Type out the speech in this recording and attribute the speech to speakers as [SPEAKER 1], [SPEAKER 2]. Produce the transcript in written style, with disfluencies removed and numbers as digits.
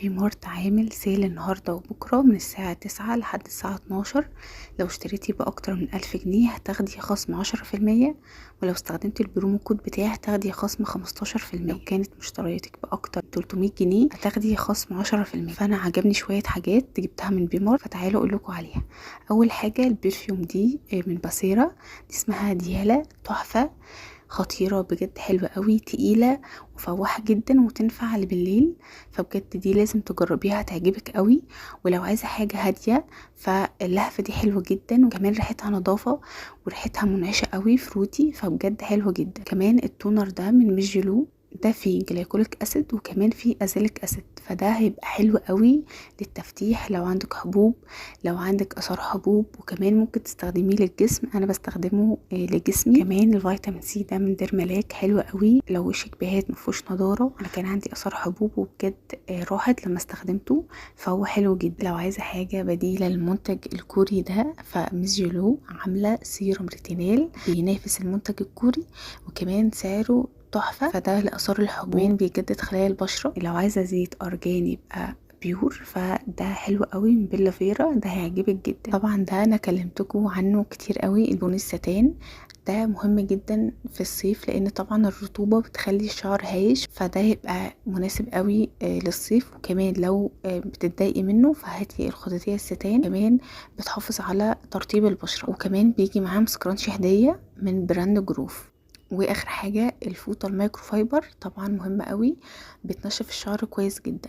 [SPEAKER 1] في مارت عامل سيل النهاردة وبكرة من الساعة 9 لحد الساعة 12. لو اشتريتي بأكتر من 1000 جنيه هتاخدي خصم 10%، ولو استخدمتي البرومو كود بتاعي هتاخدي خصم 15%. لو كانت مشترياتك بأكتر من 300 جنيه هتاخدي خصم 10%. فأنا عجبني شوية حاجات جبتها من بيمار، فتعالوا أقولكوا عليها. أول حاجة البرفيوم دي من باسيرا، دي اسمها ديالا، تحفة خطيرة بجد، حلوة قوي، تقيلة مفوحة جدا وتنفع بالليل، فبجد دي لازم تجربيها هتعجبك قوي. ولو عايزة حاجة هادية فاللهفة دي حلوة جدا، وكمان ريحتها نظافة وريحتها منعشة قوي فروتي، فبجد حلوة جدا. كمان التونر ده من ميجلو، ده فيه جلايكوليك اسيد وكمان فيه ازيليك اسيد، فده هيبقى حلو قوي للتفتيح لو عندك حبوب، لو عندك اثار حبوب، وكمان ممكن تستخدميه للجسم. انا بستخدمه لجسمي. كمان الفيتامين سي ده من ديرملاك، حلو قوي لو وشك بهات مفيهوش نضاره. انا كان عندي اثار حبوب وبجد راحت لما استخدمته، فهو حلو جدا. لو عايزه حاجه بديله للمنتج الكوري ده، فميزيولو عامله سيروم ريتينال بينافس المنتج الكوري، وكمان سعره تحفة، فده لآثار الحبوب، بيجدد خلايا البشرة. لو عايزة زيت أرجاني يبقى بيور، فده حلو قوي من بيلا فيرا، ده هيعجبك جدا. طبعا ده انا كلمتكم عنه كتير قوي، البوني الستان ده مهم جدا في الصيف، لان طبعا الرطوبة بتخلي الشعر هايش، فده يبقى مناسب قوي للصيف. وكمان لو بتتضايقي منه فهاتي الخطوطية الستان، كمان بتحافظ على ترطيب البشرة، وكمان بيجي معاه سكرانشي هدية من براند جروف. واخر حاجة الفوطة المايكرو فايبر، طبعا مهمة قوي، بتنشف الشعر كويس جدا.